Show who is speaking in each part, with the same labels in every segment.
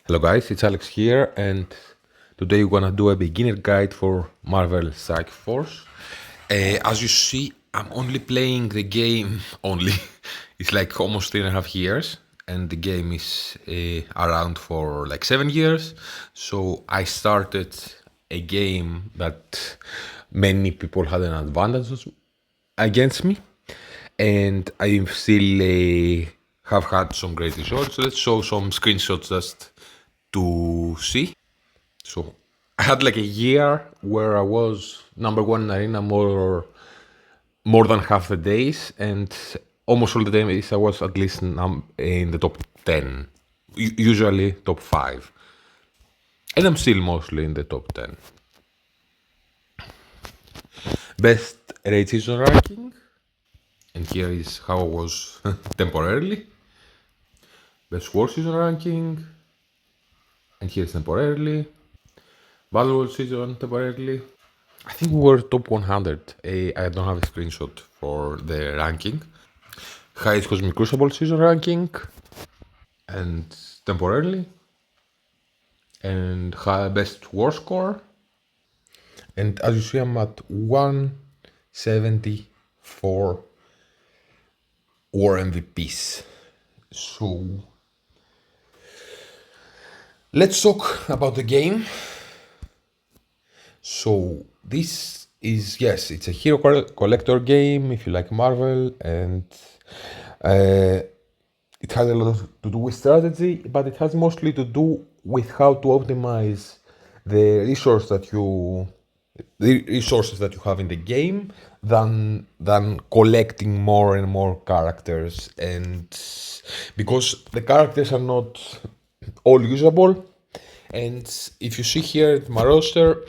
Speaker 1: Hello guys, it's Alex here, and today we're gonna do a beginner guide for Marvel Strike Force. As you see, I'm only playing the game only. It's like almost 3.5 years, and the game is around for like 7 years. So I started a game that many people had an advantage against me, and I still have had some great results. Let's show some screenshots just to see. So I had like a year where I was number one in arena more than half the days, and almost all the days I was at least in the top 10, usually top 5, and I'm still mostly in the top 10. Best raid season ranking, and here is how I was temporarily. Best war season ranking, and here's temporarily. Battle World season temporarily. I think we were top 100. I don't have a screenshot for the ranking. Highest Cosmic Crucible season ranking, and temporarily. And best war score. And as you see, I'm at 174 war MVPs. So let's talk about the game. So this is, yes, it's a hero collector game if you like Marvel, and it has a lot to do with strategy, but it has mostly to do with how to optimize the resources that you have in the game than collecting more and more characters. And because the characters are not all usable, and if you see here at my roster,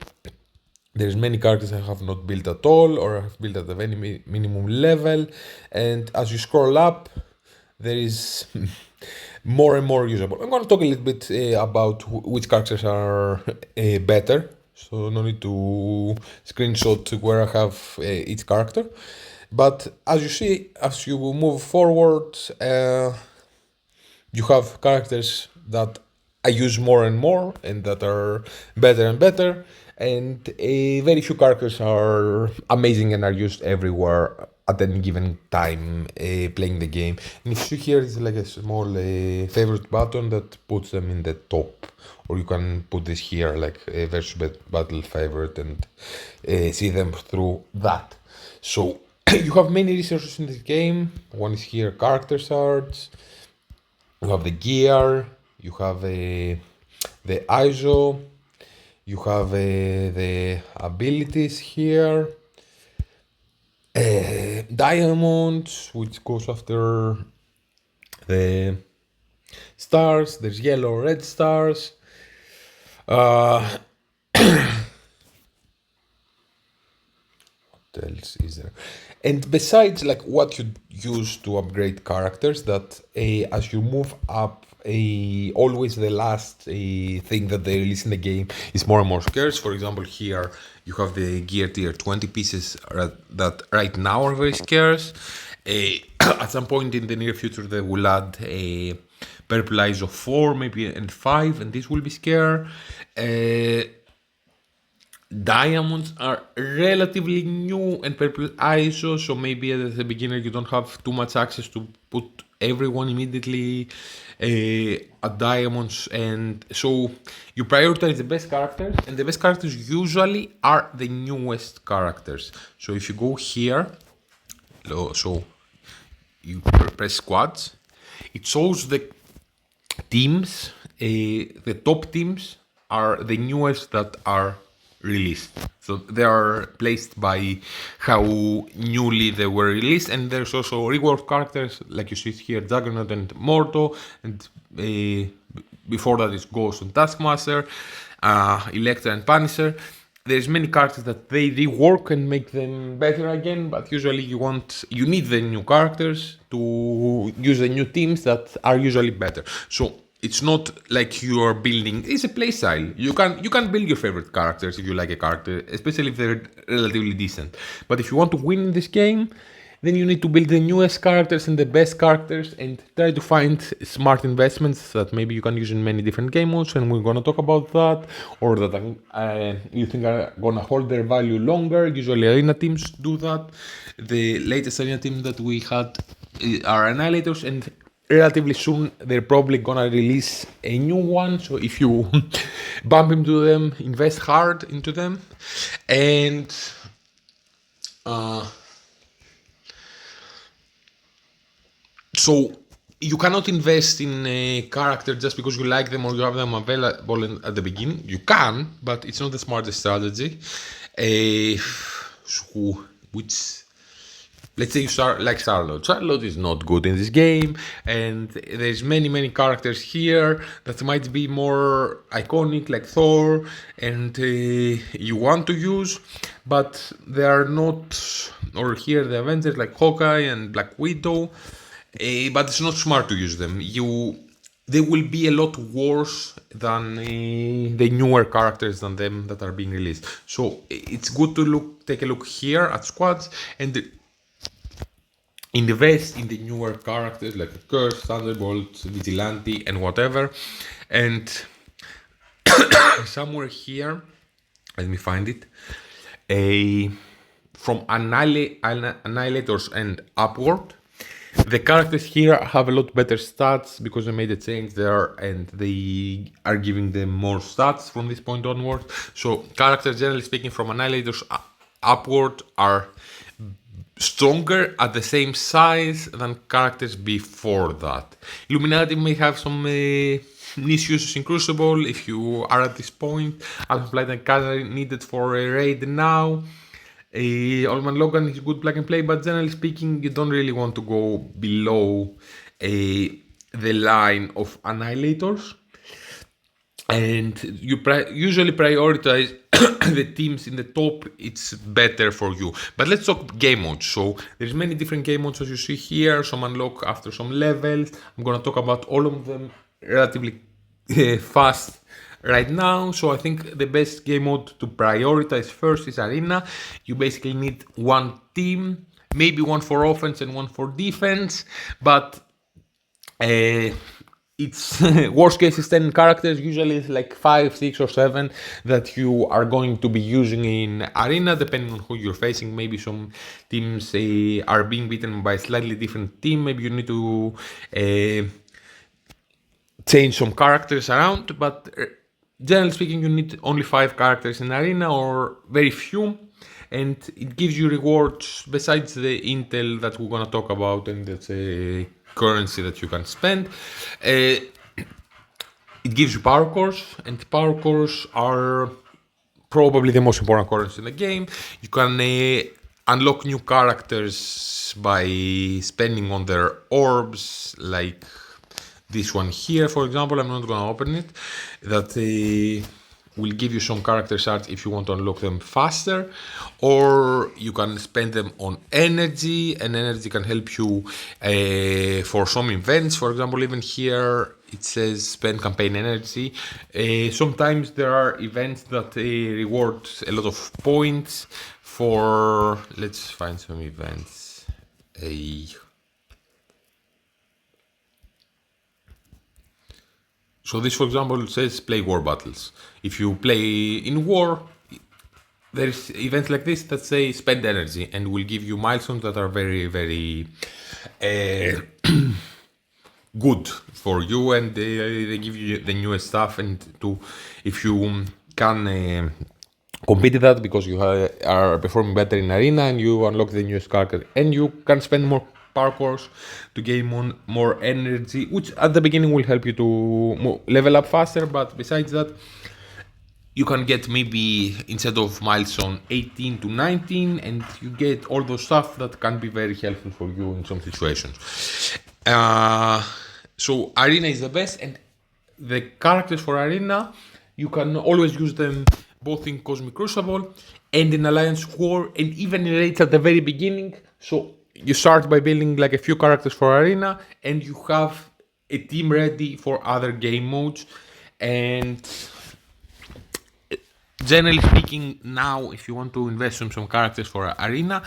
Speaker 1: there's many characters I have not built at all or have built at a very minimum level, and as you scroll up, there is more and more usable. I'm going to talk a little bit about which characters are better, so no need to screenshot where I have each character. But as you see, as you move forward, you have characters that I use more and more and that are better and better, and very few characters are amazing and are used everywhere at any given time playing the game. And if you see here, it's like a small favorite button that puts them in the top, or you can put this here like a versus battle favorite and see them through that. So you have many resources in this game. One is here, character shards. You have the gear, you have the ISO, you have the abilities here, diamonds, which goes after the stars. There's yellow, red stars. What else is there? And besides, like what you use to upgrade characters, that as you move up, always the last thing that they release in the game is more and more scarce. For example, here you have the gear tier 20 pieces that right now are very scarce. At some point in the near future, they will add a purple ISO 4, maybe, and 5, and this will be scarce. Diamonds are relatively new and purple ISO, so maybe as a beginner you don't have too much access to put everyone immediately at diamonds, and so you prioritize the best characters, and the best characters usually are the newest characters. So if you go here, so you press squads, it shows the teams, the top teams are the newest that are released. So they are placed by how newly they were released, and there's also reward characters like you see here, Juggernaut and Mordo, and before that is Ghost and Taskmaster, Electra and Punisher. There's many characters that they rework and make them better again, but usually you need the new characters to use the new teams that are usually better. So it's not like you are building. It's a playstyle. You can build your favorite characters if you like a character, especially if they're relatively decent. But if you want to win this game, then you need to build the newest characters and the best characters and try to find smart investments that maybe you can use in many different game modes, and we're gonna talk about that, or that you think are gonna hold their value longer. Usually arena teams do that. The latest arena team that we had are Annihilators, and relatively soon they're probably gonna release a new one. So if you bump into them, invest hard into them. And so you cannot invest in a character just because you like them or you have them available at the beginning. You can, but it's not the smartest strategy. Which, let's say you start like Charlotte. Charlotte is not good in this game, and there's many characters here that might be more iconic, like Thor, and you want to use, but they are not. Or here the Avengers like Hawkeye and Black Widow. But it's not smart to use them. They will be a lot worse than the newer characters than them that are being released. So it's good to take a look here at squads and invest in the newer characters like Curse, Thunderbolt, Vigilante, and whatever. And somewhere here, let me find it. From Annihilators and upward, the characters here have a lot better stats because they made a change there and they are giving them more stats from this point onward. So characters, generally speaking, from Annihilators upward are stronger at the same size than characters before that. Illuminati may have some niche uses in Crucible if you are at this point. Alpha Flight and Canary needed for a raid now. Oldman Logan is good plug and play, but generally speaking, you don't really want to go below the line of Annihilators. And you usually prioritize the teams in the top. It's better for you. But let's talk game modes. So there's many different game modes as you see here. Some unlock after some levels. I'm gonna talk about all of them relatively fast right now. So I think the best game mode to prioritize first is Arena. You basically need one team, maybe one for offense and one for defense, but it's worst case is 10 characters. Usually it's like 5, 6 or 7 that you are going to be using in Arena, depending on who you're facing. Maybe some teams are being beaten by a slightly different team. Maybe you need to change some characters around, but generally speaking, you need only 5 characters in Arena or very few, and it gives you rewards besides the intel that we're gonna talk about, and that's a currency that you can spend. It gives you power cores, and power cores are probably the most important currency in the game. You can unlock new characters by spending on their orbs, like this one here, for example. I'm not going to open it. That will give you some character shards if you want to unlock them faster, or you can spend them on energy, and energy can help you for some events. For example, even here it says spend campaign energy. Sometimes there are events that reward a lot of points for, let's find some events. So this, for example, says play war battles. If you play in war, there's events like this that say spend energy and will give you milestones that are very good for you, and they give you the newest stuff. And if you can compete that because you are performing better in Arena and you unlock the newest character, and you can spend more power cores to gain more energy, which at the beginning will help you to level up faster. But besides that, you can get maybe instead of milestone 18 to 19, and you get all those stuff that can be very helpful for you in some situations. So Arena is the best, and the characters for Arena, you can always use them both in Cosmic Crucible and in Alliance War, and even in raids at the very beginning. So you start by building like a few characters for Arena, and you have a team ready for other game modes. And generally speaking, now if you want to invest in some characters for arena,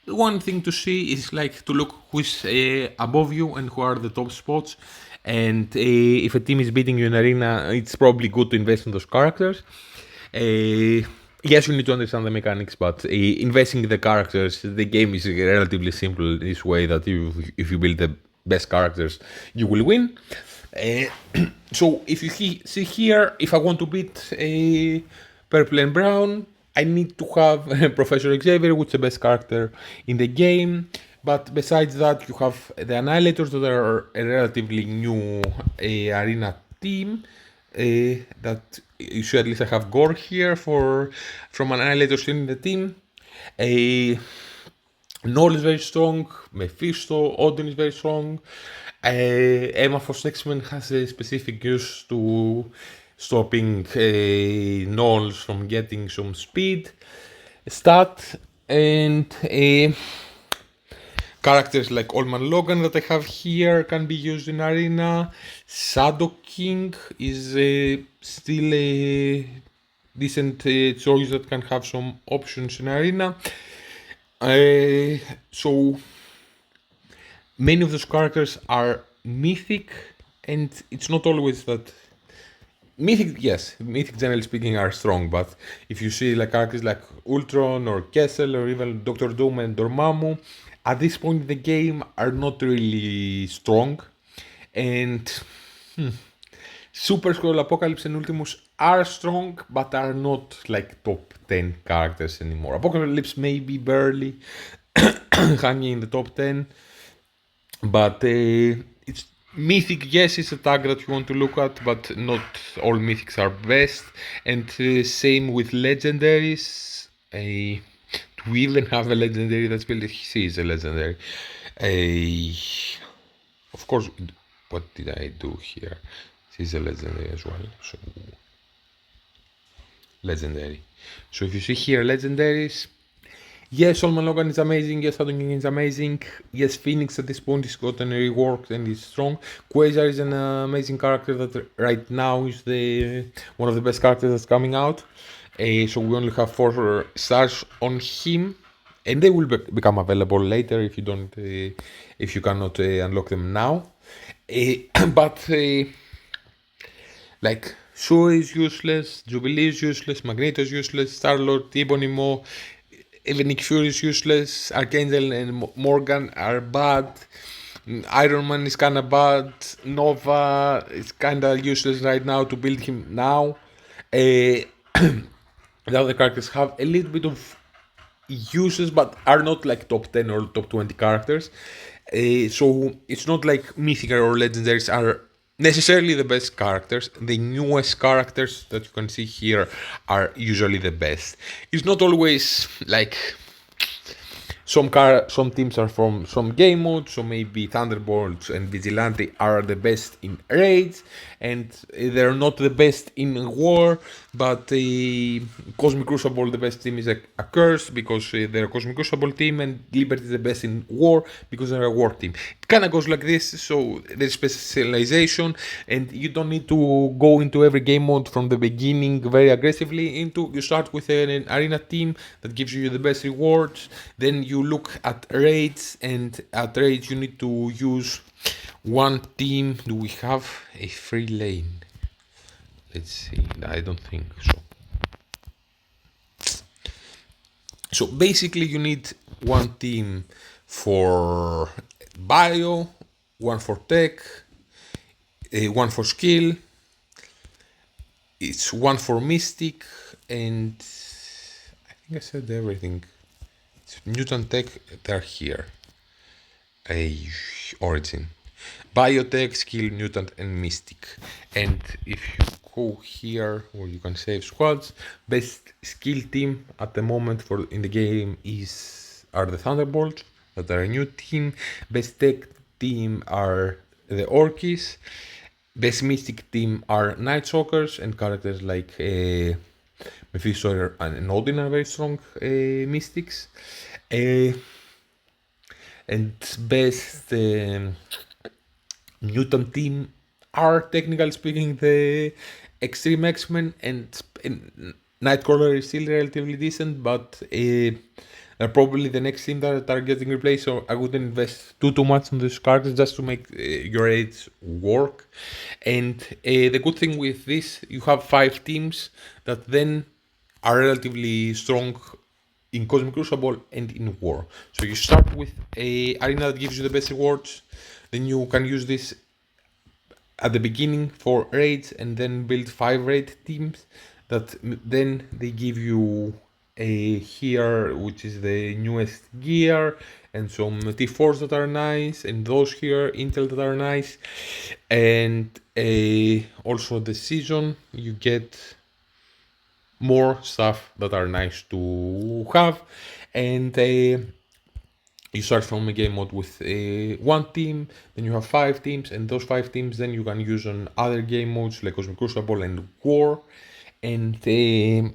Speaker 1: one thing to see is like to look who's above you and who are the top spots. And if a team is beating you in arena, it's probably good to invest in those characters. Yes, you need to understand the mechanics, but investing in the characters, the game is relatively simple this way that if you build the best characters, you will win. Uh, so if you see here, if I want to beat a purple and brown, I need to have Professor Xavier, which is the best character in the game. But besides that, you have the Annihilators that are a relatively new arena team. That you should at least I have Gore here for from Annihilators in the team. A Null is very strong. Mephisto, Odin is very strong. Emma Frost X-Men has a specific use to stopping Nulls from getting some speed, stat, and characters like Oldman Logan that I have here can be used in Arena. Shadow King is still a decent choice that can have some options in Arena. So many of those characters are mythic, and it's not always that mythic. Yes, mythic generally speaking are strong, but if you see like characters like Ultron or Kessel or even Doctor Doom and Dormammu, at this point in the game are not really strong, and Super Skrull, Apocalypse, and Ultimus are strong, but are not like top 10 characters anymore. Apocalypse may be barely hanging in the top 10, but it's mythic. Yes, it's a tag that you want to look at, but not all mythics are best. And same with legendaries. We even have a legendary that's built. He is a legendary. Of course, what did I do here? This is a legendary as well. So legendary. So if you see here legendaries, yes, Solomon Logan is amazing. Yes, Shadow King is amazing. Yes, Phoenix at this point is gotten reworked and is strong. Quasar is an amazing character that right now is the one of the best characters that's coming out. So we only have 4 stars on him, and they will become available later if you don't, if you cannot unlock them now. But like Shuri is useless, Jubilee is useless, Magneto is useless, Star-Lord, Ebony Maw, even Nick Fury is useless, Archangel and Morgan are bad, Iron Man is kinda bad, Nova is kinda useless right now to build him now. The other characters have a little bit of uses but are not like top 10 or top 20 characters. So it's not like mythical or legendaries are necessarily the best characters. The newest characters that you can see here are usually the best. It's not always like some teams are from some game modes, so maybe Thunderbolts and Vigilante are the best in raids, and they're not the best in war. But Cosmic Crucible, the best team is a curse because they're a Cosmic Crucible team, and Liberty is the best in war because they're a war team. It kind of goes like this. So there's specialization, and you don't need to go into every game mode from the beginning very aggressively. You start with an arena team that gives you the best rewards. Then you look at raids, and at raids you need to use one team. Do we have a free lane? Let's see. I don't think so. So basically you need one team for bio, one for tech, one for skill, it's one for mystic, and I think I said everything. It's mutant tech, they're here. Origin. Biotech, skill, mutant, and mystic. And if you go here where you can save squads, best skill team at the moment for in the game are the Thunderbolts, that are a new team. Best tech team are the Orkies. Best mystic team are Night Stalkers, and characters like Mephisto and Odin are very strong mystics. And best mutant team are technically speaking the Extreme X-Men, and Nightcrawler is still relatively decent, but they're probably the next team that are getting replaced. So I wouldn't invest too much on these characters just to make your raids work. And the good thing with this, you have 5 teams that then are relatively strong in Cosmic Crucible and in War. So you start with a arena that gives you the best rewards. Then you can use this at the beginning for raids and then build 5 raid teams that then they give you a here, which is the newest gear, and some T4s that are nice, and those here intel that are nice, and also the season you get more stuff that are nice to have, and you start from a game mode with one team, then you have 5 teams, and those 5 teams then you can use on other game modes like Cosmic Crucible and War, and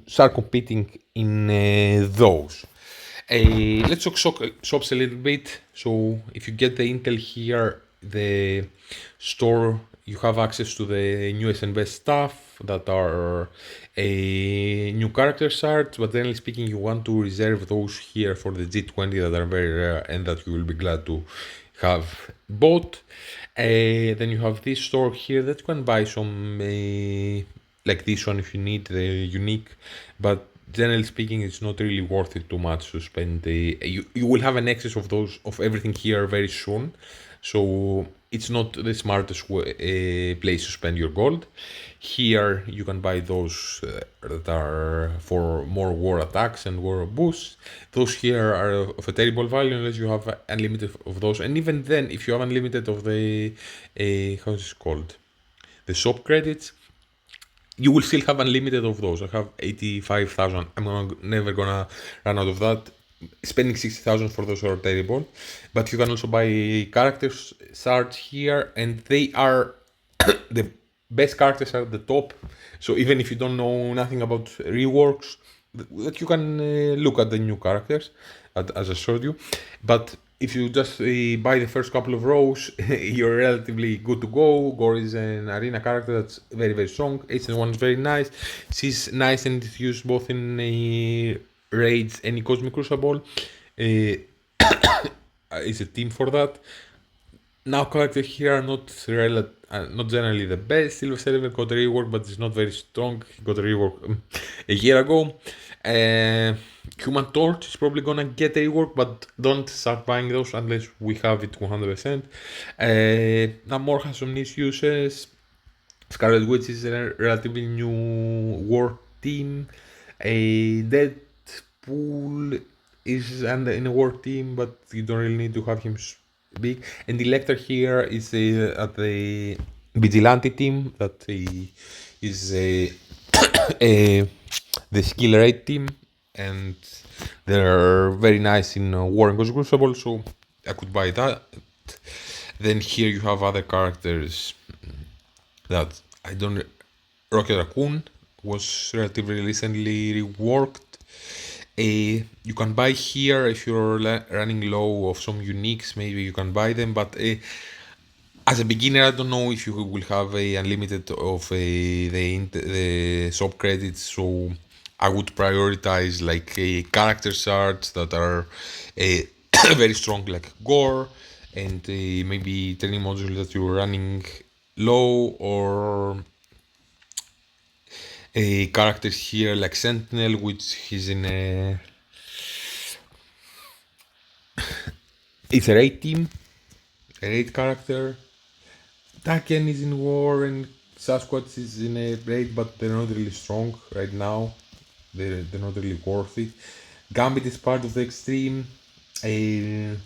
Speaker 1: start competing in those. Let's talk shops a little bit. So if you get the intel here, the store, you have access to the newest and best stuff that are new character arts, but generally speaking, you want to reserve those here for the G20 that are very rare and that you will be glad to have bought. Then you have this store here that you can buy some like this one if you need the unique, but generally speaking, it's not really worth it too much to spend. You will have an excess of those of everything here very soon, so it's not the smartest place to spend your gold. Here you can buy those that are for more war attacks and war boosts. Those here are of a terrible value unless you have unlimited of those, and even then, if you have unlimited of the how's it called, the shop credits, you will still have unlimited of those. I have 85,000. Never gonna run out of that. Spending 60,000 for those are terrible. But you can also buy characters shards here, and they are the best characters are at the top. So even if you don't know nothing about reworks, that you can look at the new characters, as I showed you. But if you just buy the first couple of rows, you're relatively good to go. Gore is an arena character that's very strong. H1 is very nice. She's nice and it's used both in raids and Cosmic Crucible. Is a team for that. Now characters here are not generally the best. Silver Survivor got a rework, but it's not very strong. He got a rework a year ago. Human Torch is probably gonna get a rework, but don't start buying those unless we have it 100%. Namor has some niche uses. Scarlet Witch is a relatively new war team. A Deadpool is in a war team, but you don't really need to have him big. And the Elector here is at the Vigilante team that is the skill rate team, and they're very nice in War and Ghost Crucible, so I could buy that. Then here you have other characters that I don't. Rocket Raccoon was relatively recently reworked. You can buy here if you're running low of some uniques, maybe you can buy them, but as a beginner, I don't know if you will have a unlimited of the shop credits, so I would prioritize like character shards that are very strong, like Gore, and maybe training modules that you're running low, or a characters here like Sentinel, which is in a it's a raid team, a raid character. Taken is in war and Sasquatch is in a raid, but they're not really strong right now. They're not really worth it. Gambit is part of the extreme. Generally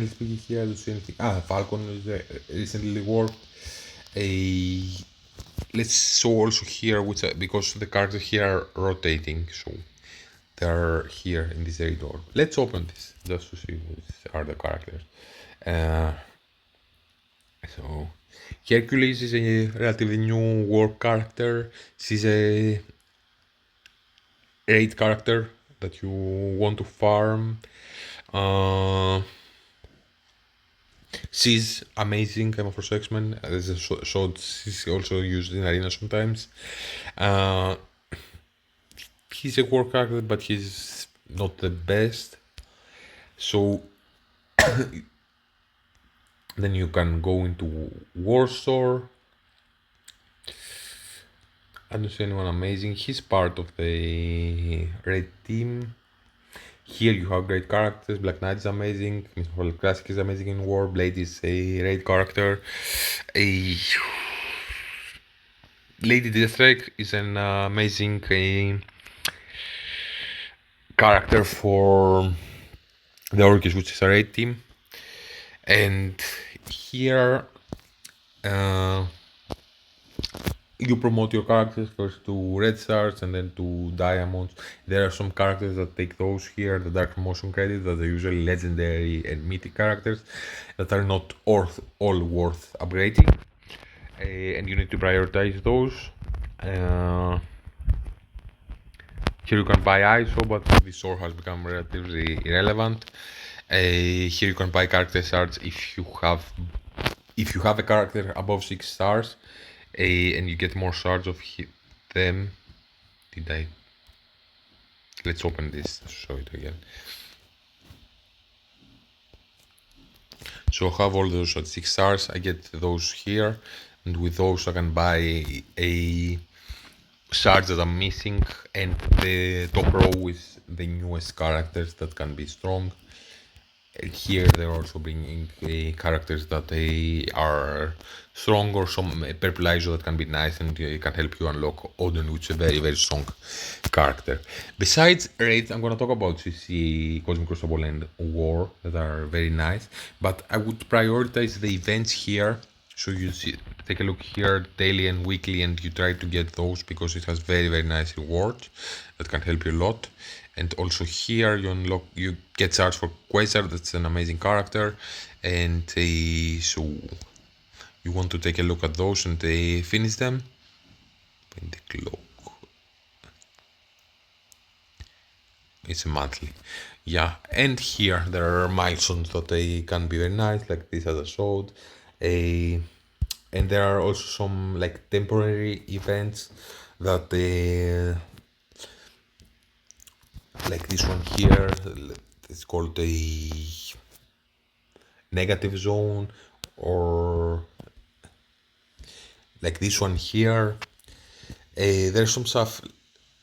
Speaker 1: speaking, here I don't see anything. Falcon is recently worked. Let's show also here which because the characters here are rotating, so they're here in this raid order. Let's open this just to see which are the characters. So Hercules is a relatively new war character. She's a raid character that you want to farm. She's amazing. I'm for X-Men. There's a shot she's also used in Arena sometimes. Uh, he's a war character, but he's not the best. So then you can go into Warsaw. I don't see anyone amazing. He's part of the red team. Here you have great characters. Black Knight is amazing. Mr. Classic is amazing in War. Blade is a red character. A Lady Deathstrike is an amazing character for the Orcish, which is a raid team. And here uh, you promote your characters first to red stars and then to diamonds. There are some characters that take those here, the dark promotion credits, that are usually legendary and mythic characters that are not all worth upgrading. And you need to prioritize those. Uh, Here you can buy ISO, but this sword has become relatively irrelevant. Here you can buy character shards if you have a character above 6 stars, and you get more shards of them. Did I? Let's open this to show it again. So I have all those at 6 stars. I get those here, and with those I can buy a shards that I'm missing, and the top row is the newest characters that can be strong. Here they're also bringing characters that they are strong, or some purple ISO that can be nice and can help you unlock Odin, which is a very strong character. Besides raids, I'm gonna talk about CC, Cosmic Crucible and War that are very nice, but I would prioritize the events here. So you see, take a look here, daily and weekly, and you try to get those because it has very nice rewards that can help you a lot. And also here you get charged for Quasar, that's an amazing character, and so you want to take a look at those and finish them. Find the clock. It's a monthly. Yeah, and here there are milestones that they can be very nice, like this as I showed. And there are also some like temporary events that like this one here, it's called a negative zone, or like this one here. There's some stuff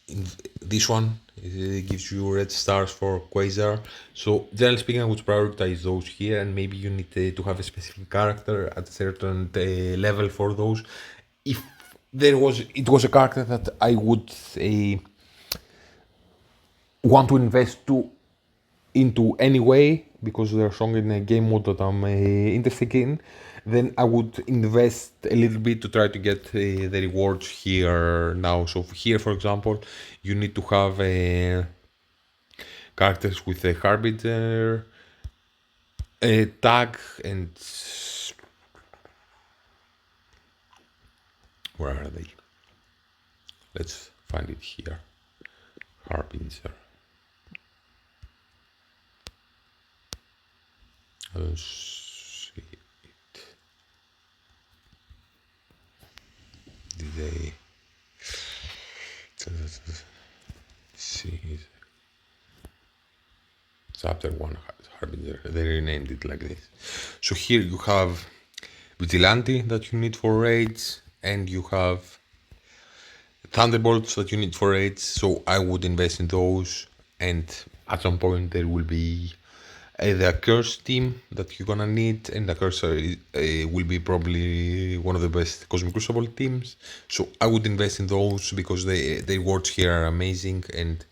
Speaker 1: in this one. It gives you red stars for Quasar. So generally speaking, I would prioritize those here, and maybe you need to have a specific character at a certain level for those. If it was a character that I would want to invest into anyway, because they're strong in a game mode that I'm interested in, then I would invest a little bit to try to get the rewards here now. So here, for example, you need to have characters with a Harbinger tag, and where are they? Let's find it here. Harbinger. Let's see it. Did they see chapter 1 Harbinger? They renamed it like this. So here you have Vigilante that you need for raids, and you have Thunderbolts that you need for raids. So I would invest in those, and at some point there will be the Curse team that you're gonna need, and the Curse will be probably one of the best Cosmic Crucible teams. So I would invest in those because the rewards here are amazing, and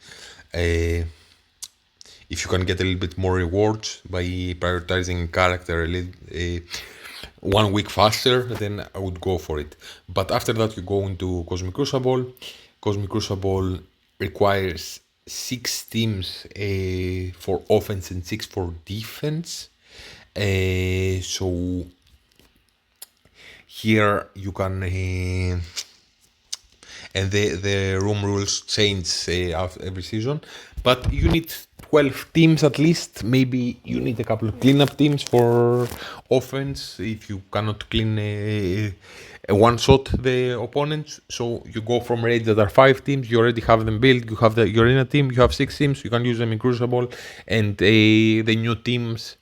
Speaker 1: if you can get a little bit more rewards by prioritizing character a little, 1 week faster, then I would go for it. But after that, you go into Cosmic Crucible. Cosmic Crucible requires 6 teams for offense and 6 for defense. So here you can and the room rules change every season. But you need 12 teams at least. Maybe you need a couple of cleanup teams for offense if you cannot clean one shot the opponents. So you go from raids that are 5 teams. You already have them built. You have the arena team. You have 6 teams. You can use them in Crucible, and the new teams.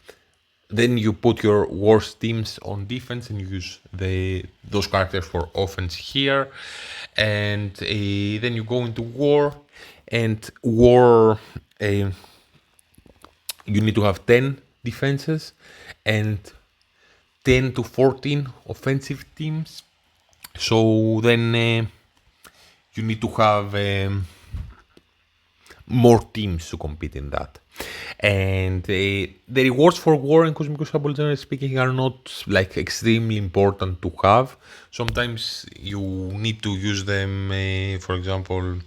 Speaker 1: Then you put your worst teams on defense and you use those characters for offense here, and then you go into war. And war, you need to have 10 defenses and 10 to 14 offensive teams. So then you need to have more teams to compete in that. And the rewards for war and Cosmic Crucible, generally speaking, are not like extremely important to have. Sometimes you need to use them. For example,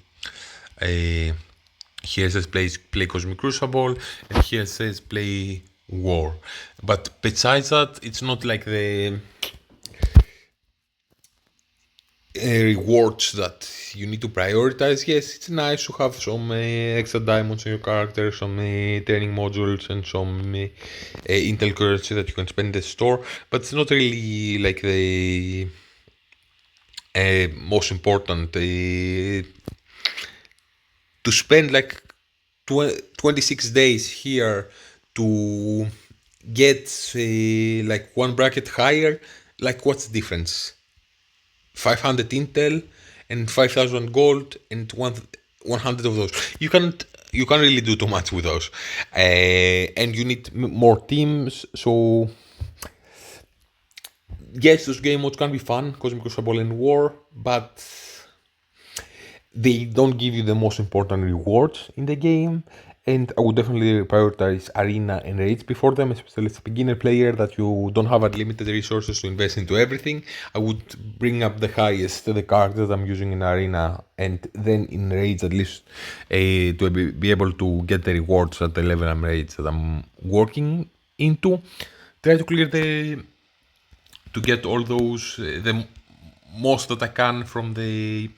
Speaker 1: here says play Cosmic Crucible, and here says play war. But besides that, it's not like the rewards that you need to prioritize. Yes, it's nice to have some extra diamonds on your character, some training modules, and some intel currency that you can spend in the store, but it's not really like the most important. To spend like 26 days here to get like one bracket higher, like what's the difference? 500 intel and 5,000 gold and 100 of those. You can't really do too much with those, and you need more teams. So yes, those game modes can be fun, Cosmic Crucible and War, but they don't give you the most important rewards in the game. And I would definitely prioritize Arena and Raids before them, especially as a beginner player that you don't have unlimited resources to invest into everything. I would bring up the highest the characters I'm using in Arena, and then in Raids at least to be able to get the rewards at the level I'm Raids that I'm working into. Try to clear to get all those, the most that I can from the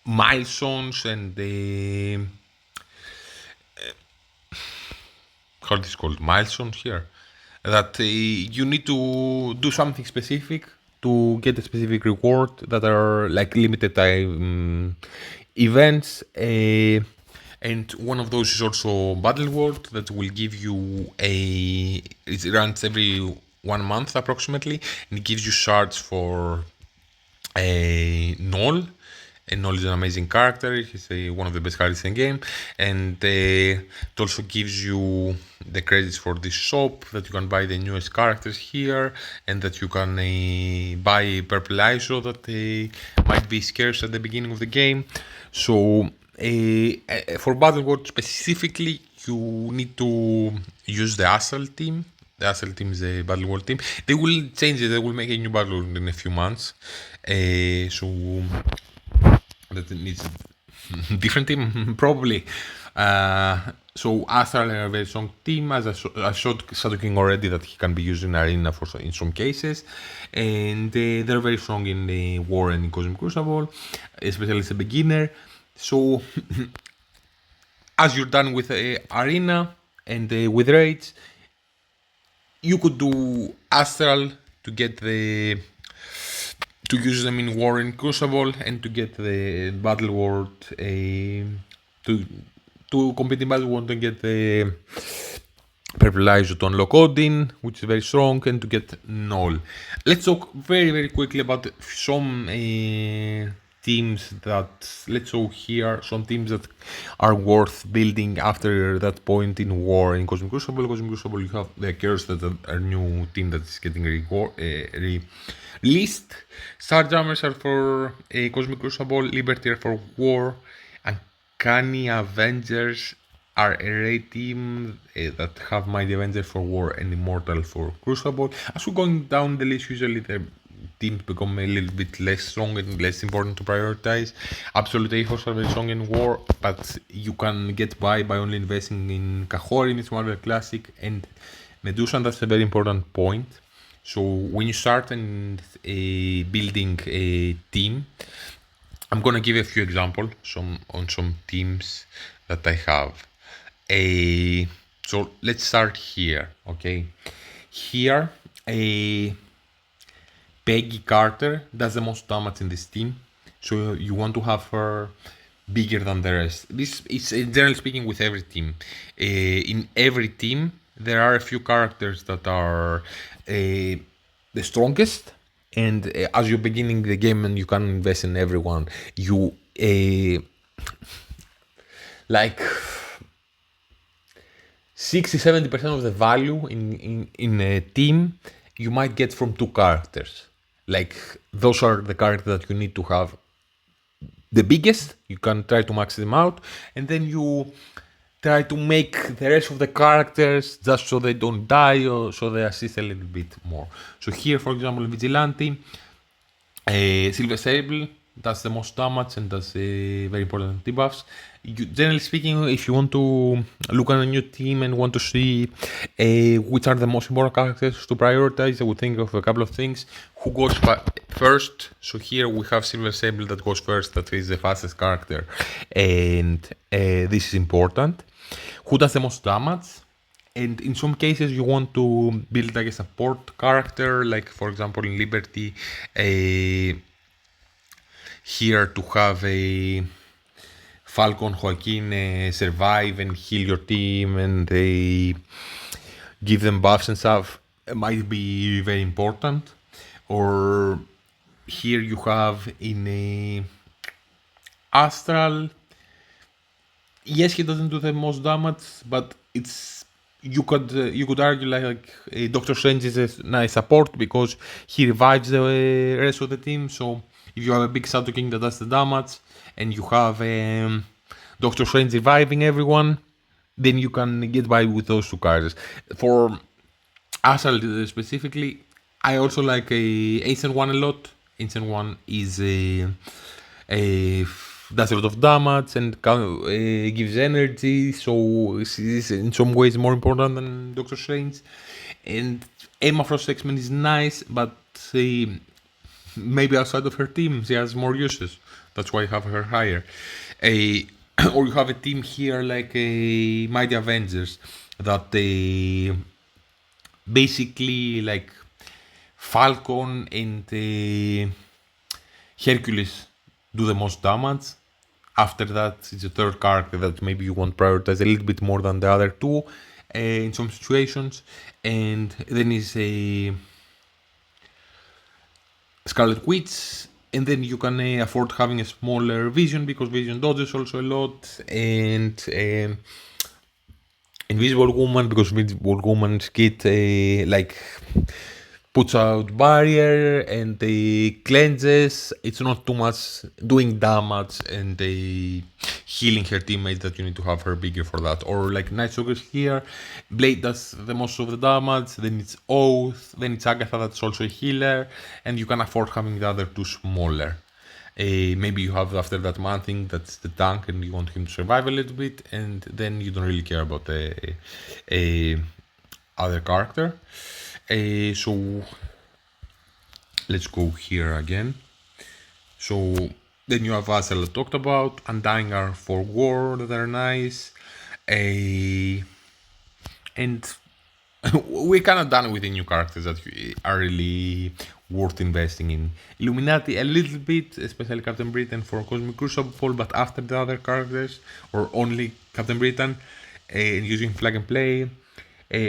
Speaker 1: milestones and the how it is called, milestones here, that you need to do something specific to get a specific reward that are like limited time events, and one of those is also Battle World that will give you it runs every 1 month approximately, and it gives you shards for Null. And Null is an amazing character. He's one of the best characters in the game, and it also gives you the credits for this shop that you can buy the newest characters here, and that you can buy Purple ISO that might be scarce at the beginning of the game. So for Battle World specifically, you need to use the Astral team. The Astral team is the Battle World team. They will change it. They will make a new Battle World in a few months. So that needs a different team, probably. So Astral are a very strong team. As I showed Shadow King already that he can be used in Arena in some cases, and they're very strong in the War and in Cosmic Crucible, especially as a beginner. So as you're done with Arena and with Raids, you could do Astral to get to use them in War and Crucible, and to get the Battle World to compete in Battle World and get the Purple ISO to unlock Odin, which is very strong, and to get Null. Let's talk very, very quickly about some teams that, let's show here, some teams that are worth building after that point in War in Cosmic Crucible. Cosmic Crucible, you have the Curse, that are a new team that is getting released. Starjammers are for Cosmic Crucible, Liberty are for War, Uncanny Avengers are a raid team that have Mighty Avenger for War and Immortal for Crucible. As we're going down the list, usually the teams become a little bit less strong and less important to prioritize. Absolute A-Force are very strong in War, but you can get by only investing in Kahori, Miss Marvel Classic, and Medusa. That's a very important point. So when you start and building a team, I'm gonna give a few examples on some teams that I have. A So let's start here. Okay, here a Peggy Carter does the most damage in this team, so you want to have her bigger than the rest. This is generally speaking with every team. In every team, there are a few characters that are the strongest, and as you're beginning the game and you can invest in everyone, you like 60-70% of the value in a team you might get from two characters. Like those are the characters that you need to have the biggest. You can try to max them out, and then you try to make the rest of the characters just so they don't die or so they assist a little bit more. So here, for example, Vigilante, Silver Sable does the most damage and does very important debuffs. Generally speaking, if you want to look at a new team and want to see which are the most important characters to prioritize, I would think of a couple of things. Who goes first? So here we have Silver Sable that goes first, that is the fastest character, and this is important. Who does the most damage? And in some cases you want to build like a support character, like for example in Liberty, here to have a Falcon Joaquin survive and heal your team and they give them buffs and stuff might be very important. Or here you have in a Astral, yes, he doesn't do the most damage, but it's you could argue like Doctor Strange is a nice support because he revives the rest of the team. So if you have a big Shadow King that does the damage and you have Doctor Strange reviving everyone, then you can get by with those two characters. For Asal specifically, I also like Ancient One a lot. Ancient One is does a lot of damage and gives energy, so she's in some ways more important than Doctor Strange. And Emma Frost X-Men is nice, but maybe outside of her team she has more uses. That's why I have her higher. Or you have a team here like a Mighty Avengers that basically like Falcon and Hercules do the most damage. After that, it's a third character that maybe you want to prioritize a little bit more than the other two in some situations. And then is a Scarlet Witch. And then you can afford having a smaller Vision because Vision dodges also a lot. And Invisible Woman because Invisible Woman's kit like puts out barrier and cleanses. It's not too much doing damage and healing her teammates that you need to have her bigger for that. Or like Night Stalker's here, Blade does the most of the damage, then it's Oath, then it's Agatha that's also a healer, and you can afford having the other two smaller. Maybe you have after that man thing that's the tank and you want him to survive a little bit, and then you don't really care about the other character. So let's go here again. So then you have as I talked about, Undying are for war that are nice. And we're kind of done with the new characters that are really worth investing in. Illuminati a little bit, especially Captain Britain for Cosmic Crucible, but after the other characters, or only Captain Britain, using Flag and Play.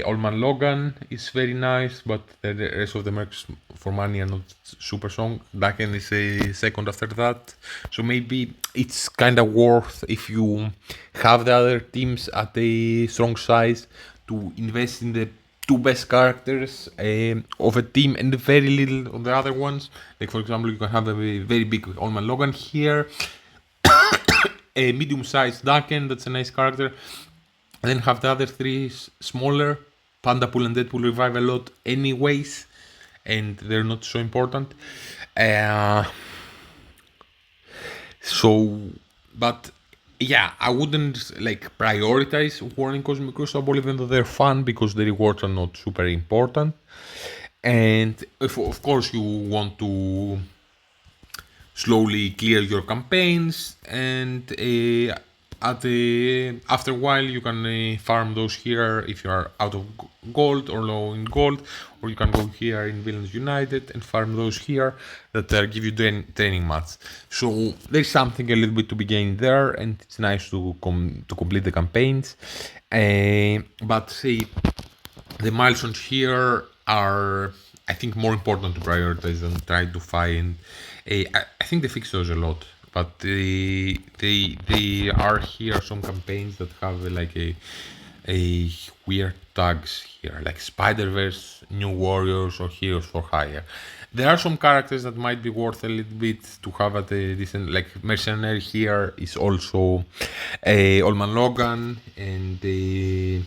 Speaker 1: Old Man Logan is very nice, but the rest of the mercs for money are not super strong. Daken is a second after that, so maybe it's kind of worth if you have the other teams at a strong size to invest in the two best characters of a team and very little on the other ones. Like for example, you can have a very big Old Man Logan here, a medium-sized Daken that's a nice character. And then have the other three smaller. Pandapool and Deadpool revive a lot anyways, and they're not so important. But yeah, I wouldn't like prioritize Warning Cosmic Crucible even though they're fun because the rewards are not super important. And if, of course, you want to slowly clear your campaigns, and after a while you can farm those here if you are out of gold or low in gold, or you can go here in Villains United and farm those here that give you training mats. So there's something a little bit to be gained there, and it's nice to complete the campaigns. But say the milestones here are, I think, more important to prioritize than try to find. I think they fix those a lot, but they are here some campaigns that have like a weird tags here, like Spider-Verse, New Warriors, or Heroes for Hire. There are some characters that might be worth a little bit to have at a decent, like Mercenary here is also Olman Logan, and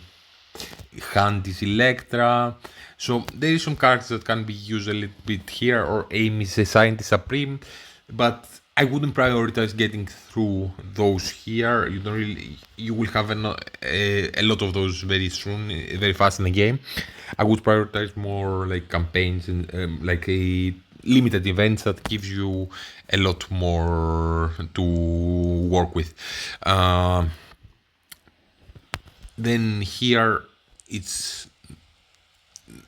Speaker 1: Hunt is Electra. So there is some characters that can be used a little bit here, or Aim is a Scientist Supreme, but I wouldn't prioritize getting through those here. You will have a lot of those very soon, very fast in the game. I would prioritize more like campaigns and like a limited events that gives you a lot more to work with. Then here it's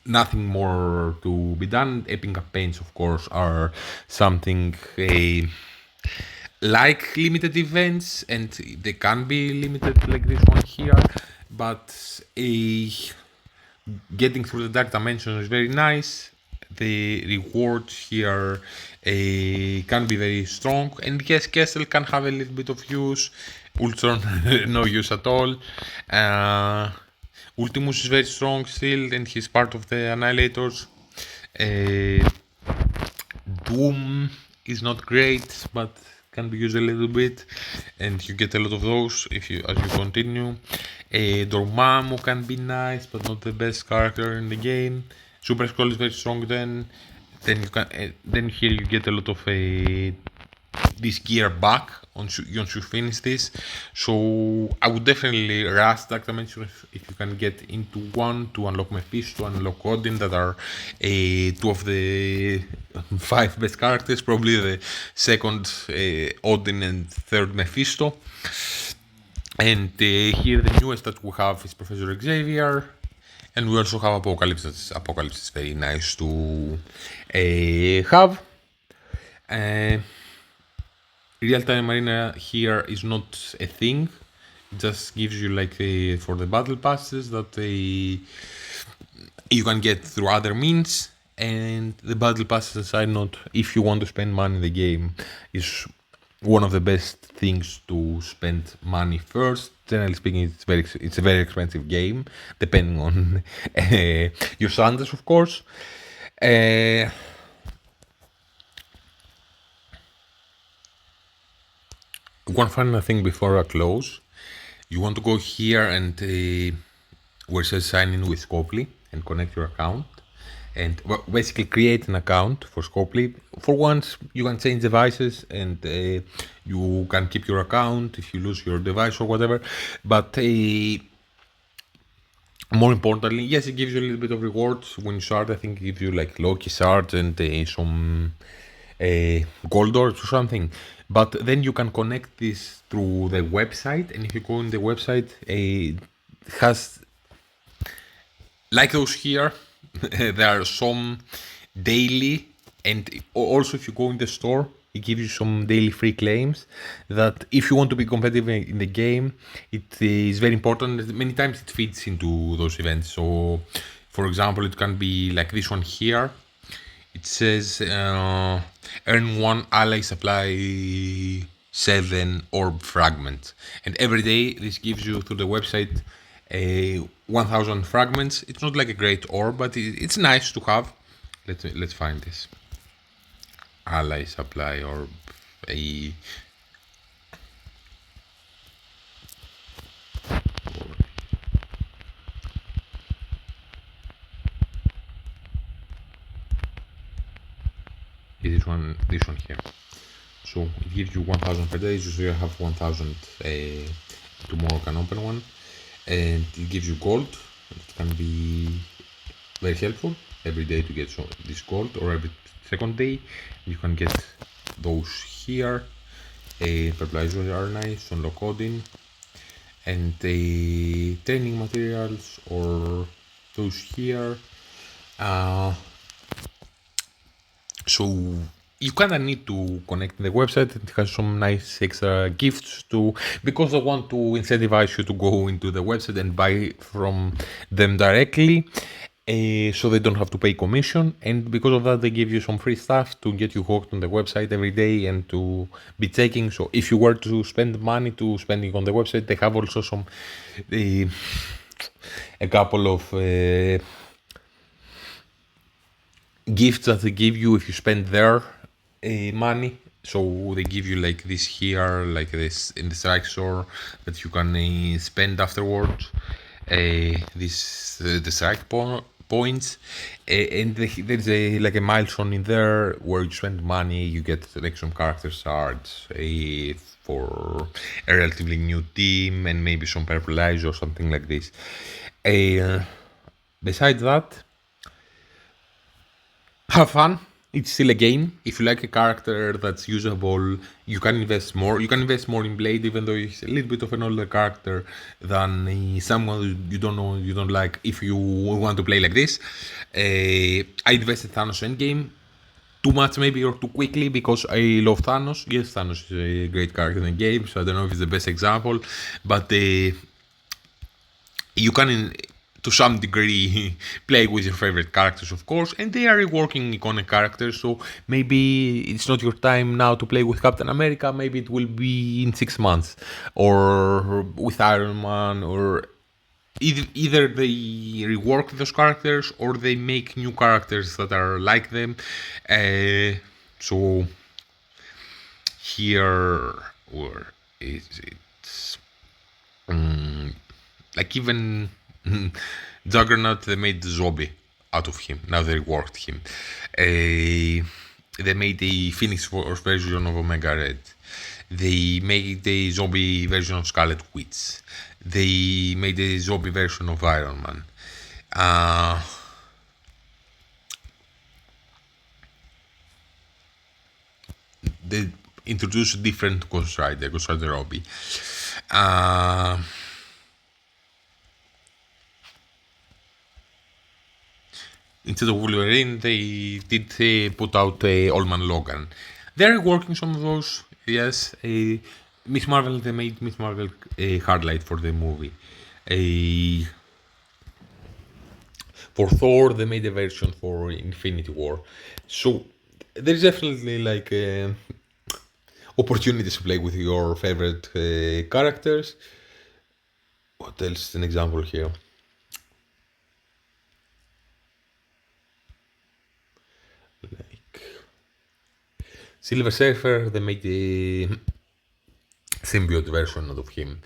Speaker 1: nothing more to be done. Epic campaigns, of course, are something like limited events, and they can be limited like this one here, but getting through the Dark Dimension is very nice. The rewards here can be very strong, and yes, Kessel can have a little bit of use. Ultron, no use at all. Ultimus is very strong still, and he's part of the Annihilators. Doom is not great, but can be used a little bit, and you get a lot of those as you continue. Dormammu can be nice, but not the best character in the game. Super Skrull is very strong. Then here you get a lot of this gear back once you finish this. So I would definitely rush Dark Dimension if you can get into one to unlock Mephisto and unlock Odin, that are two of the 5 best characters, probably the second Odin and third Mephisto. And here the newest that we have is Professor Xavier, and we also have Apocalypse. Apocalypse is very nice to have. Real-time arena here is not a thing. It just gives you like for the battle passes that you can get through other means, and the battle passes are not, if you want to spend money in the game, is one of the best things to spend money first. Generally speaking, it's a very expensive game, depending on your standards, of course. One final thing before I close, you want to go here and where it says sign in with Scopely and connect your account, and basically create an account for Scopely. For once, you can change devices, and you can keep your account if you lose your device or whatever. But more importantly, yes, it gives you a little bit of rewards when you start. I think it gives you like Loki shards and some gold orbs or something. But then you can connect this through the website, and if you go on the website, it has, like those here, there are some daily, and also if you go in the store, it gives you some daily free claims that if you want to be competitive in the game, it is very important. Many times it fits into those events. So, for example, it can be like this one here. It says earn 1 ally supply 7 orb fragments, and every day this gives you through the website 1,000 fragments. It's not like a great orb, but it's nice to have. Let's find this ally supply orb. This one here. So it gives you 1,000 per day. So you have 1,000. Tomorrow can open one, and it gives you gold. It can be very helpful. every day to get this gold, or every second day. You can get those here. Fertilizers are nice, unlock coding, and training materials, or those here. Uh, so you kind of need to connect the website. It has some nice extra gifts to, because I want to incentivize you to go into the website and buy from them directly, so they don't have to pay commission. And because of that, they give you some free stuff to get you hooked on the website every day and to be checking. So if you were to spend money to spending on the website, they have also some a couple of gifts that they give you if you spend their money. So they give you like this here, like this in the strike store, that you can spend afterwards. The strike points, and there's like a milestone in there where you spend money, you get like some character cards for a relatively new team, and maybe some purple eyes or something like this. Besides that, have fun. It's still a game. If you like a character that's usable, you can invest more. You can invest more in Blade, even though he's a little bit of an older character than someone you don't know, you don't like. If you want to play like this, I invested Thanos Endgame too much maybe, or too quickly, because I love Thanos. Yes, Thanos is a great character in the game, so I don't know if it's the best example, but you can to some degree play with your favorite characters, of course, and they are reworking iconic characters, so maybe it's not your time now to play with Captain America, maybe it will be in 6 months, or with Iron Man, or either they rework those characters or they make new characters that are like them. So here, where is it? Like even Juggernaut, they made zombie out of him. Now they reworked him. They made a Phoenix Force version of Omega Red. They made a zombie version of Scarlet Witch. They made a zombie version of Iron Man. They introduced different Ghost Rider Robbie. Instead of Wolverine, they did put out Old Man Logan. They're working some of those, yes. Miss Marvel, they made Miss Marvel a hard light for the movie. For Thor, they made a version for Infinity War. So there's definitely like opportunities to play with your favorite characters. What else is an example here? Like Silver Surfer, they made the symbiote version out of him.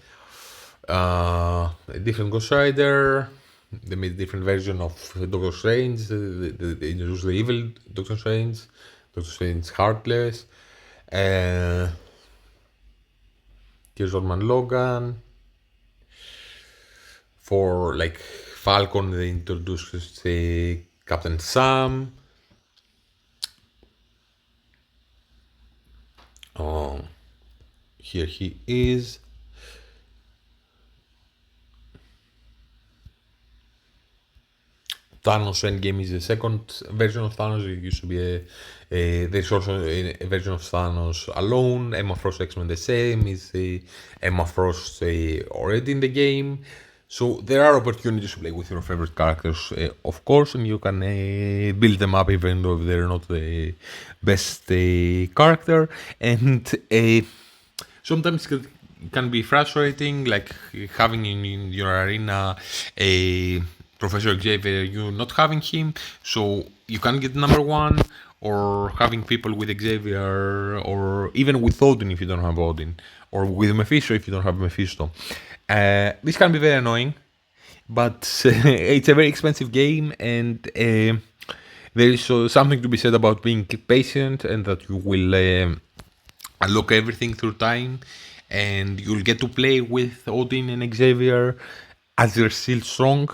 Speaker 1: A different Ghost Rider, they made a different version of Doctor Strange. They introduced the evil Doctor Strange Heartless. Here's Old Man Logan. For like Falcon, they introduced Captain Sam. Oh, here he is. Thanos Endgame is the second version of Thanos. It used to be there's also a version of Thanos alone. Emma Frost X-Men the same. Is Emma Frost already in the game? So there are opportunities to play with your favorite characters, of course, and you can build them up even though they're not the best character. And sometimes it can be frustrating, like having in your arena a Professor Xavier, you not having him, so you can get number one, or having people with Xavier, or even with Odin if you don't have Odin, or with Mephisto if you don't have Mephisto. This can be very annoying, but it's a very expensive game, and there is something to be said about being patient, and that you will unlock everything through time, and you'll get to play with Odin and Xavier as they're still strong.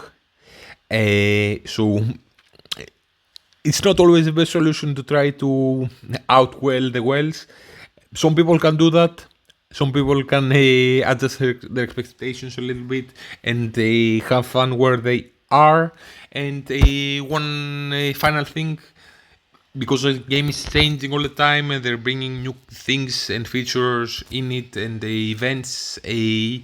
Speaker 1: So it's not always the best solution to try to outwell the wells. Some people can do that. Some people can adjust their expectations a little bit and have fun where they are. And one final thing, because the game is changing all the time and they're bringing new things and features in it and the events and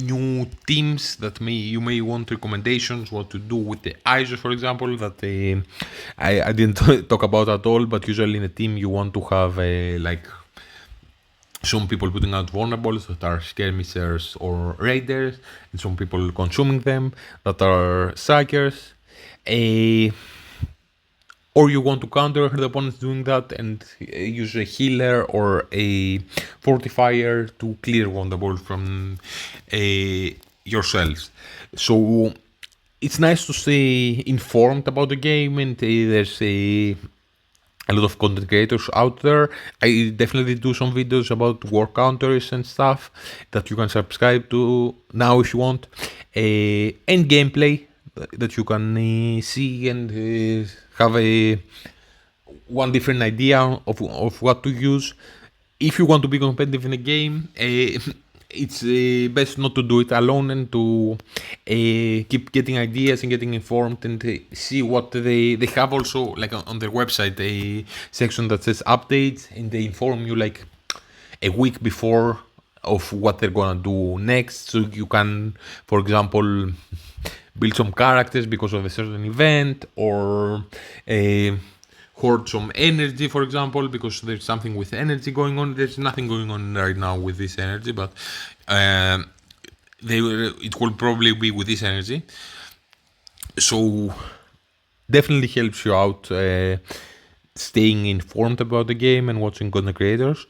Speaker 1: new teams that you may want recommendations what to do with the ISO, for example, that I didn't talk about at all, but usually in a team you want to have like some people putting out vulnerables that are skirmishers or raiders, and some people consuming them that are psychers. Or you want to counter the opponents doing that and use a healer or a fortifier to clear one the ball from yourselves. So it's nice to stay informed about the game, and there's a lot of content creators out there. I definitely do some videos about war counters and stuff that you can subscribe to now if you want, and gameplay that you can see and have one different idea of what to use. If you want to be competitive in a game, it's best not to do it alone and to keep getting ideas and getting informed and see what they have also, like on their website, a section that says updates, and they inform you like a week before of what they're gonna do next, so you can, for example, build some characters because of a certain event, or hoard some energy, for example, because there's something with energy going on. There's nothing going on right now with this energy, but it will probably be with this energy. So definitely helps you out staying informed about the game and watching content creators.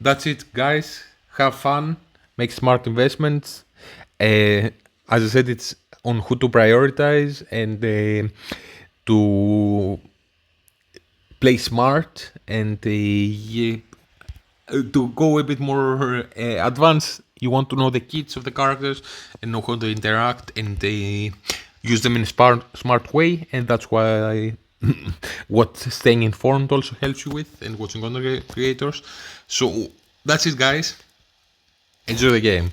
Speaker 1: That's it, guys. Have fun, make smart investments. As I said, it's on who to prioritize and to play smart and to go a bit more advanced. You want to know the kits of the characters and know how to interact and use them in a smart way, and that's why what staying informed also helps you with, and watching content creators. So that's it, guys. Enjoy the game.